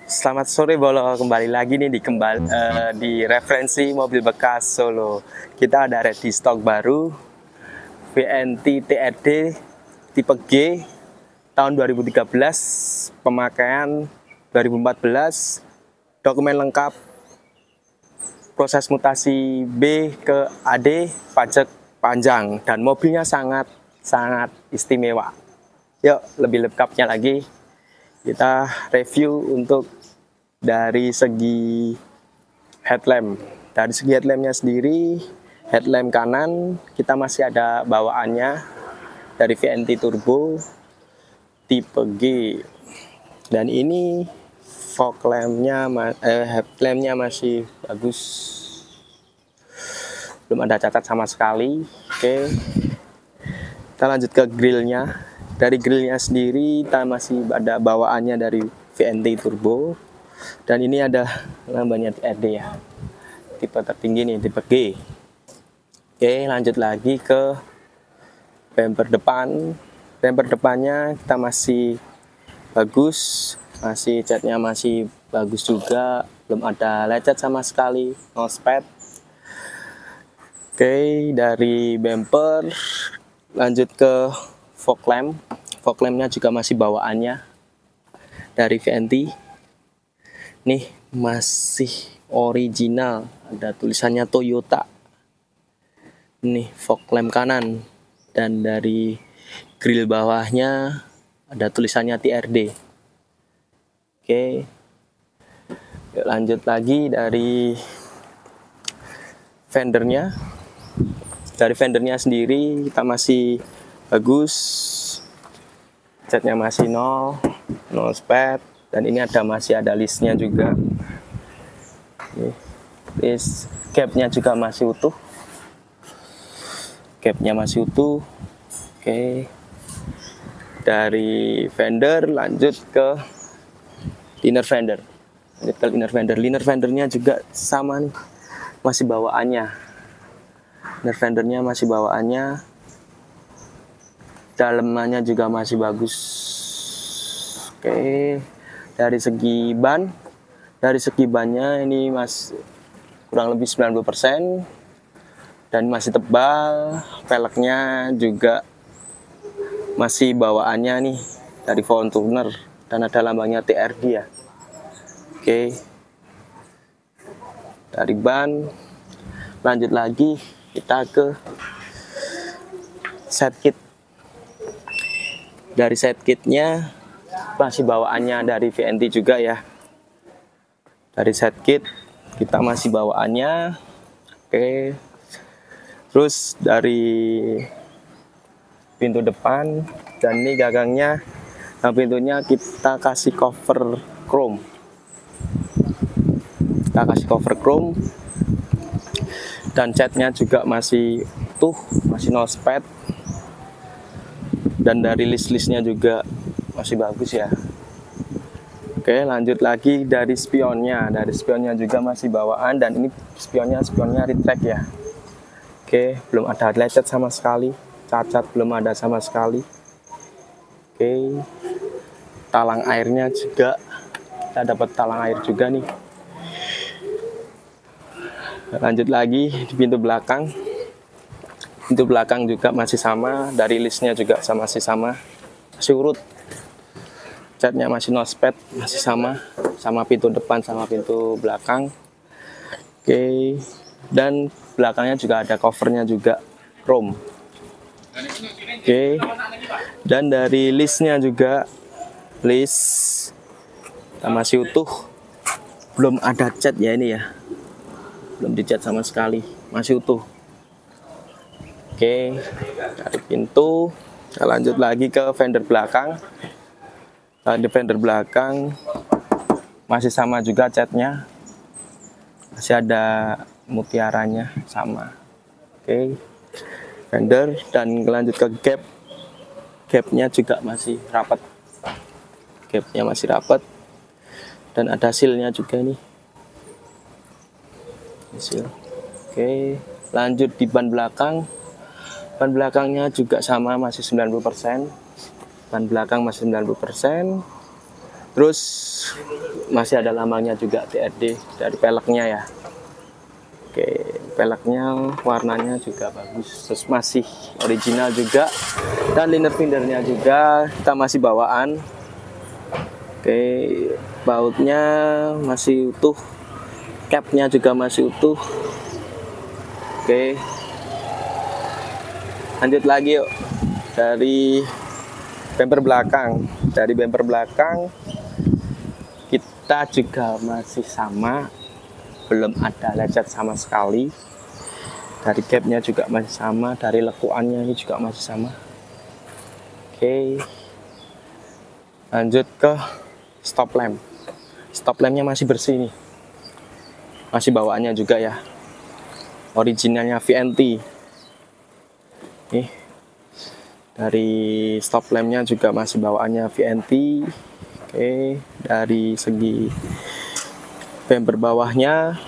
Selamat sore Bolo, kembali lagi nih di referensi mobil bekas Solo. Kita ada ready stock baru VNT TRD tipe G tahun 2013, pemakaian 2014, dokumen lengkap, proses mutasi B ke AD, pajak panjang, dan mobilnya sangat istimewa. Yuk, lebih lengkapnya lagi kita review untuk dari segi headlamp. Dari segi headlampnya sendiri, headlamp kanan kita masih ada bawaannya dari VNT Turbo tipe G, dan ini fog lampnya headlampnya masih bagus, belum ada cacat sama sekali. Oke, kita lanjut ke grillnya. Dari grillnya sendiri kita masih ada bawaannya dari VNT Turbo, dan ini ada lambangnya TRD ya, tipe tertinggi nih, tipe G. Oke, lanjut lagi ke bumper depan. Bumper depannya kita masih bagus, masih catnya masih bagus juga, belum ada lecet sama sekali, no spot. Oke, dari bumper lanjut ke fog lamp. Fog lampnya juga masih bawaannya dari VNT. Nih masih original, ada tulisannya Toyota. Nih fog lamp kanan, dan dari grill bawahnya ada tulisannya TRD. Oke, yuk lanjut lagi dari fendernya. Dari fendernya sendiri kita masih bagus, catnya masih no spot, dan ini masih ada listnya juga. List capnya juga masih utuh, capnya masih utuh. Oke, dari fender lanjut ke liner fender. Liner fendernya juga sama nih, masih bawaannya. Liner fendernya masih bawaannya, dalemannya juga masih bagus. Oke, dari segi bannya ini kurang lebih 90%, dan masih tebal. Peleknya juga masih bawaannya nih dari Fortuner, dan ada lambangnya TRD ya. Oke, dari ban lanjut lagi kita ke set kit. Dari set kitnya masih bawaannya dari VNT juga ya. Dari set kit kita masih bawaannya. Oke, terus dari pintu depan, dan ini gagangnya, nah pintunya kita kasih cover chrome. Kita kasih cover chrome, dan catnya juga masih utuh, masih no spot, dan dari list-listnya juga masih bagus ya. Oke, lanjut lagi dari spionnya. Dari spionnya juga masih bawaan, dan ini spionnya retract ya. Oke, belum ada lecet sama sekali, cacat belum ada sama sekali. Oke, talang airnya juga, kita dapat talang air juga nih. Lanjut lagi di pintu belakang. Pintu belakang juga masih sama, dari listnya juga masih sama, masih urut. Catnya masih no spot, masih sama pintu depan sama pintu belakang. Oke, dan belakangnya juga ada covernya juga chrome. Oke, dan dari listnya juga masih utuh, belum ada cat ya ini ya, belum dicat sama sekali, masih utuh. Oke, dari pintu kita lanjut lagi ke fender belakang. Di fender belakang masih sama juga catnya, masih ada mutiaranya sama. Oke, fender, dan lanjut ke capnya juga masih rapat, dan ada sealnya juga nih, seal. Oke, lanjut di ban belakang. Ban belakangnya juga sama, masih 90%. Ban belakang masih 90%. Terus masih ada lambangnya juga TRD dari peleknya ya. Oke, peleknya warnanya juga bagus, terus masih original juga, dan liner findernya juga kita masih bawaan. Oke, bautnya masih utuh, capnya juga masih utuh. Oke, lanjut lagi yuk. Dari bumper belakang, kita juga masih sama, belum ada lecet sama sekali. Dari gapnya juga masih sama, dari lekuannya ini juga masih sama. Oke, lanjut ke stop lamp. Stop lampnya masih bersih nih, masih bawaannya juga ya, originalnya VNT. Nih, dari stop lampnya juga masih bawaannya VNT. Oke, dari segi bumper bawahnya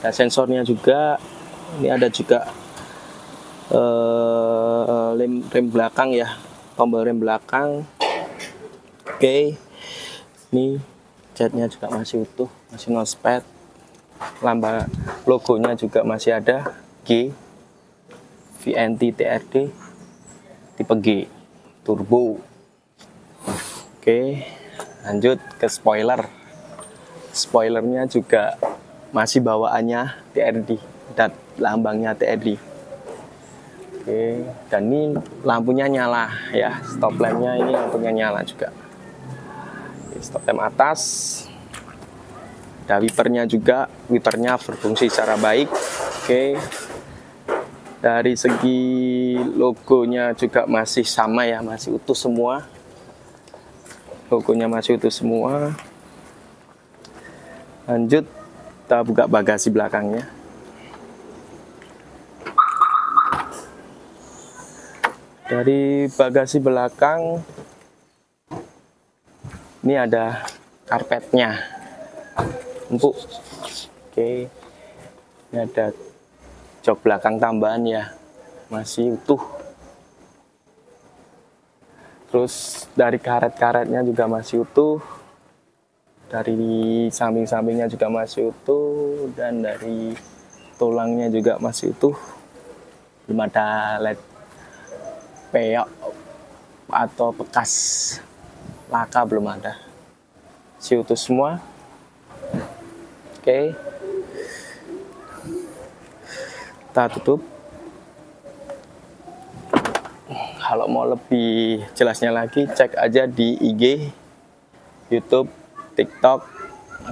ada sensornya juga. Ini ada juga rem belakang ya, tombol rem belakang. Oke, ini catnya juga masih utuh, masih no spad. Lambang logonya juga masih ada, G VNT TRD tipe G turbo. Oke, lanjut ke spoiler. Spoilernya juga masih bawaannya TRD dan lambangnya TRD. Oke, dan ini lampunya nyala ya, stop lampnya ini lampunya nyala juga. Oke, stop lamp atas, ada wipernya juga, wipernya berfungsi secara baik. Oke, dari segi logonya juga masih sama ya, masih utuh semua. Logonya masih utuh semua. Lanjut, kita buka bagasi belakangnya. Dari bagasi belakang ini ada karpetnya empuk. Oke, ini ada jok belakang tambahan ya, masih utuh. Terus dari karet-karetnya juga masih utuh, dari samping-sampingnya juga masih utuh, dan dari tulangnya juga masih utuh. Belum ada led peyok atau bekas laka, belum ada, masih utuh semua. Oke, kita tutup. Kalau mau lebih jelasnya lagi, cek aja di IG, YouTube, TikTok,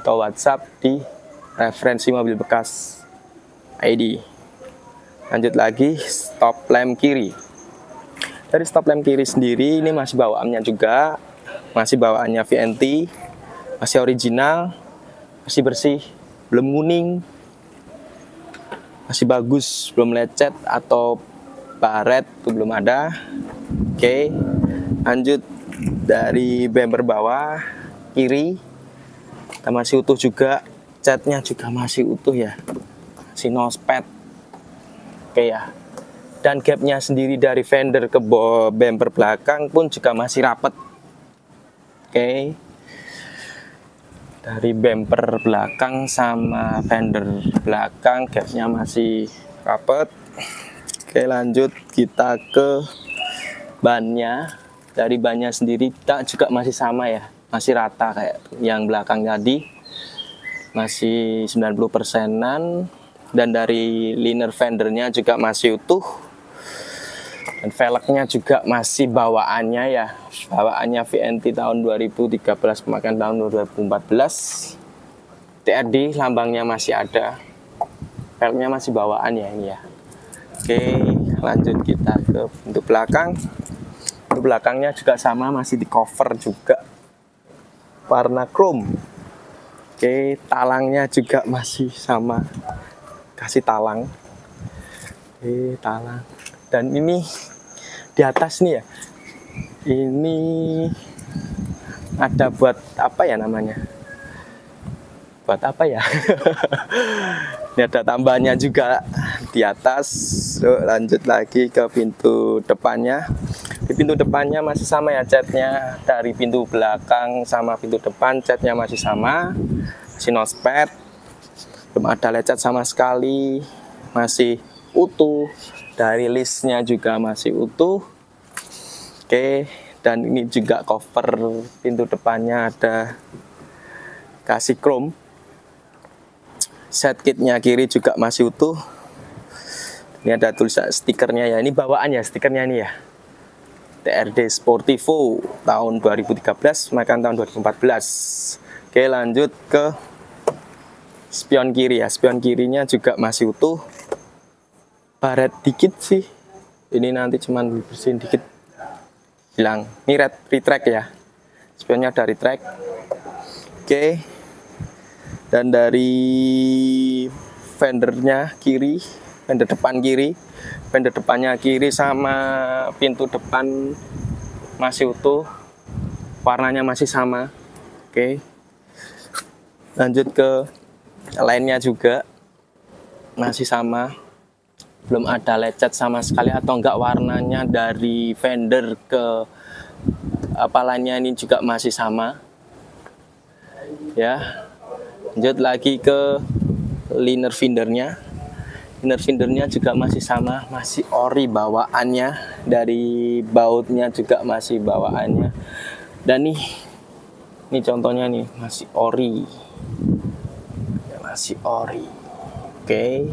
atau WhatsApp di referensi mobil bekas ID. Lanjut lagi, stop lamp kiri. Dari stop lamp kiri sendiri ini masih bawaannya juga, masih bawaannya VNT, masih original, masih bersih, belum kuning, masih bagus, belum lecet atau baret, itu belum ada. Oke, lanjut dari bumper bawah kiri, kita masih utuh juga, catnya juga masih utuh ya, masih no spad. Oke ya, dan gapnya sendiri dari fender ke bumper belakang pun juga masih rapet. Oke, dari bumper belakang sama fender belakang gapnya masih rapet. Oke, lanjut kita ke bannya. Dari bannya sendiri kita juga masih sama ya, masih rata kayak yang belakang tadi, masih 90%-an. Dan dari liner fendernya juga masih utuh, dan velgnya juga masih bawaannya ya, bawaannya VNT tahun 2013, pemakaian tahun 2014. TRD lambangnya masih ada, velgnya masih bawaan ya ini ya. Oke, lanjut kita ke bentuk belakang. Bentuk belakangnya juga sama, masih di cover juga, warna chrome. Oke, talangnya juga masih sama, kasih talang. Oke, talang. Dan ini di atas nih ya, ini ada buat apa ya namanya? Buat apa ya? Ini ada tambahannya juga di atas. Lanjut lagi ke pintu depannya. Di pintu depannya masih sama ya catnya. Dari pintu belakang sama pintu depan catnya masih sama. Masih nospet. Belum ada lecet sama sekali. Masih utuh. Dari listnya juga masih utuh. Oke. Dan ini juga cover pintu depannya ada kasih chrome. Set kitnya kiri juga masih utuh. Ini ada tulisan stikernya ya. Ini bawaan ya stikernya ini ya. TRD Sportivo tahun 2013, makan tahun 2014. Oke, lanjut ke spion kiri ya. Spion kirinya juga masih utuh. Baret dikit sih. Ini nanti cuman bersihin dikit. Hilang. Ini retract ya. Spionnya dari retract. Oke. Dan dari fendernya kiri, fender depan kiri, fender depannya kiri sama pintu depan masih utuh, warnanya masih sama. Oke, lanjut ke lainnya juga masih sama, belum ada lecet sama sekali atau enggak. Warnanya dari fender ke apa lainnya ini juga masih sama ya. Lanjut lagi ke liner findernya. Inner findernya juga masih sama, masih ori bawaannya. Dari bautnya juga masih bawaannya. Dan ini contohnya nih, masih ori. Masih ori. Oke.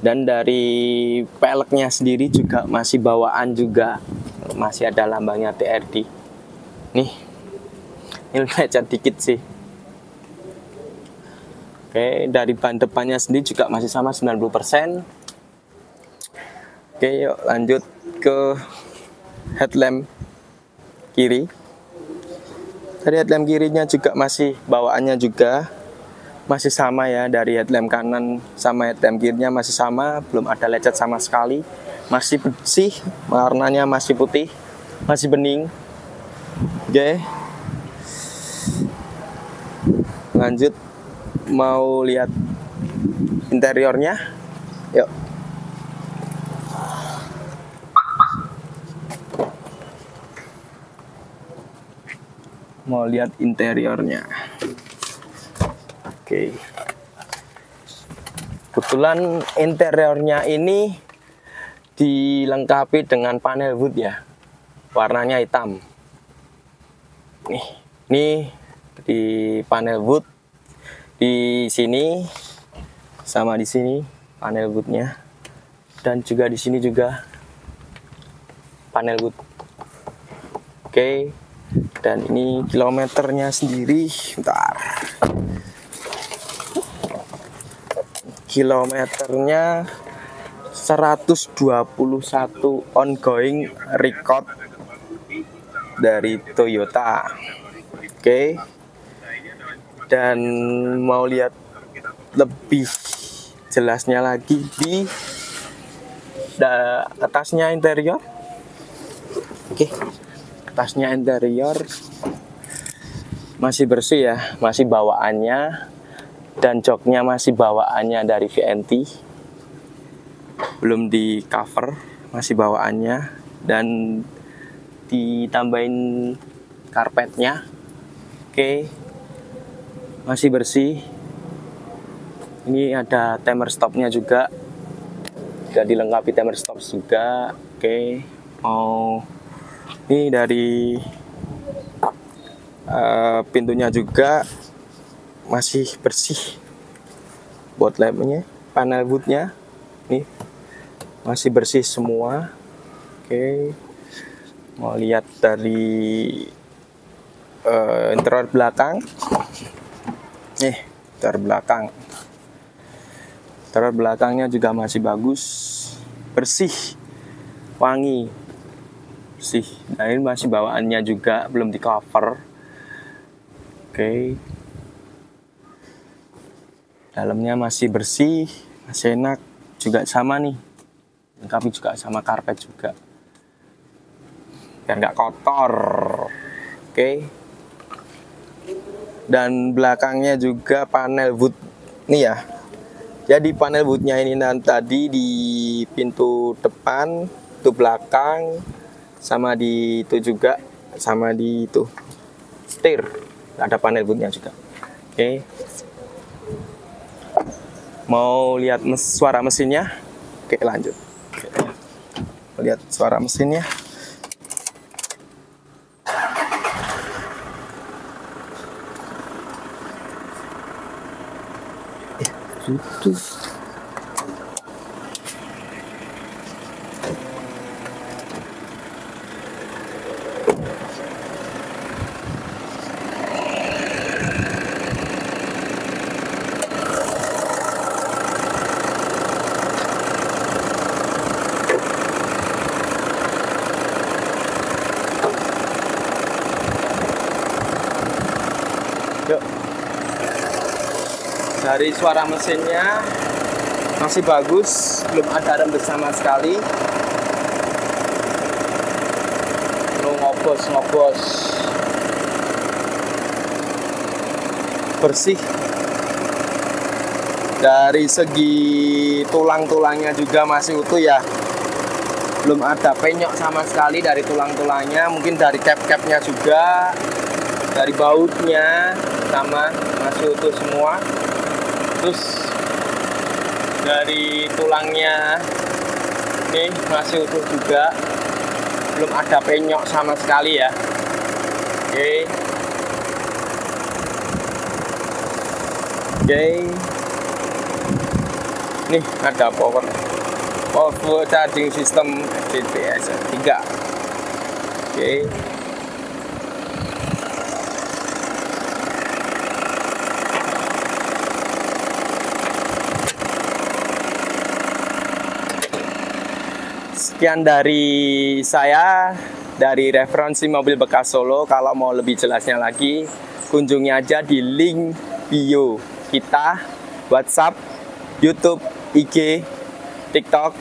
Dan dari peleknya sendiri juga masih bawaan juga. Masih ada lambangnya TRD. Nih. Ini lecet dikit sih. Oke, dari ban depannya sendiri juga masih sama 90%. Oke, yuk lanjut ke headlamp kiri. Dari headlamp kirinya juga masih bawaannya juga masih sama ya. Dari headlamp kanan sama headlamp kirinya masih sama, belum ada lecet sama sekali. Masih bersih, warnanya masih putih, masih bening. Oke. Lanjut, mau lihat interiornya, yuk. Mau lihat interiornya. Oke. Kebetulan interiornya ini dilengkapi dengan panel wood ya. Warnanya hitam. Nih di panel wood. Di sini sama di sini panel woodnya, dan juga di sini juga panel wood. Oke, dan ini kilometernya sendiri, bentar. Kilometernya 121 ongoing record dari Toyota. Oke. Dan mau lihat lebih jelasnya lagi di atasnya interior. Oke, atasnya interior masih bersih ya, masih bawaannya, dan joknya masih bawaannya dari VNT, belum di cover, masih bawaannya, dan ditambahin karpetnya. Oke. Masih bersih. Ini ada timer stopnya juga. Sudah dilengkapi timer stop juga. Oke. Ini dari pintunya juga masih bersih. Buat lampnya, panel woodnya, nih masih bersih semua. Oke. Mau lihat dari interior belakang. Nih, interior belakang. Interior belakangnya juga masih bagus, bersih, wangi, bersih. Nah, ini masih bawaannya juga, belum di cover. Oke. Dalamnya masih bersih, masih enak. Juga sama nih, lengkapi juga sama karpet juga, biar nggak kotor. Oke. Dan belakangnya juga panel wood nih ya. Jadi panel woodnya ini tadi di pintu depan, pintu belakang, sama di itu juga, sama di itu setir ada panel bootnya juga. Oke, mau lihat suara mesinnya? Oke, lanjut. Lihat suara mesinnya. Itu yuk. Dari suara mesinnya masih bagus, belum ada rembes sama sekali. Ngobos, bersih. Dari segi tulang-tulangnya juga masih utuh ya, belum ada penyok sama sekali dari tulang-tulangnya. Mungkin dari cap-capnya juga, dari bautnya sama masih utuh semua. Terus dari tulangnya ini masih utuh juga, belum ada penyok sama sekali ya. Oke. Nih ada power charging system GPS 3. Oke. Sekian dari saya, dari referensi mobil bekas Solo. Kalau mau lebih jelasnya lagi, kunjungi aja di link bio kita, WhatsApp, YouTube, IG, TikTok,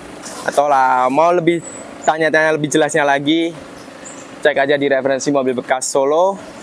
atau lah mau lebih tanya-tanya lebih jelasnya lagi, cek aja di referensi mobil bekas Solo.